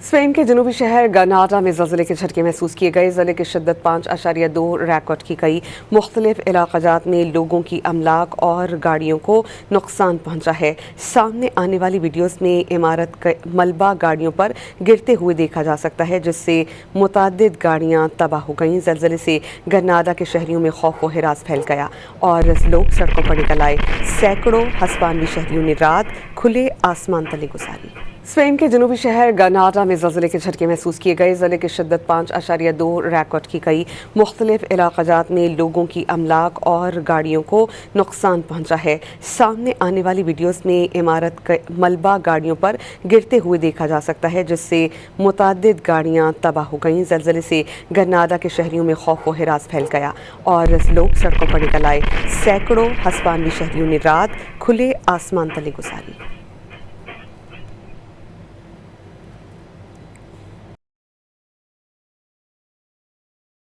Spain के जनूबी शहर ग्रनाडा में ज़लज़ले के झटके महसूस किए गए। ज़लज़ले की शिद्दत 5.2 रिकॉर्ड की गई। मुख्तलिफ इलाक़ाजात में लोगों की अमलाक और गाड़ियों को नुकसान पहुंचा है। सामने आने वाली वीडियोस में इमारत का मलबा गाड़ियों पर गिरते हुए देखा जा सकता है, जिससे मुतअद्दिद गाड़ियां तबाह हो गईं। ज़लज़ले से ग्रनाडा के शहरियों में खौफ व हिरास फैल गया और लोग सड़कों पर निकल आए। सैकड़ों हस्पानवी शहरियों ने रात खुले आसमान तले गुजारी। स्पेन के जनूबी शहर ग्रनाडा में ज़लज़ले के झटके महसूस किए गए। ज़लज़ले की शिद्दत 5.2 रिकॉर्ड की गई। मुख्तलिफ इलाक़ाजात में लोगों की अमलाक और गाड़ियों को नुकसान पहुंचा है। सामने आने वाली वीडियोस में इमारत का मलबा गाड़ियों पर गिरते हुए देखा जा सकता है, जिससे मुतअद्दिद गाड़ियां तबाह हो गईं। ज़लज़ले से ग्रनाडा के शहरियों में खौफ व हिरास फैल गया और लोग सड़कों पर निकल आए। सैकड़ों हस्पानवी शहरियों ने रात खुले आसमान तले गुजारी।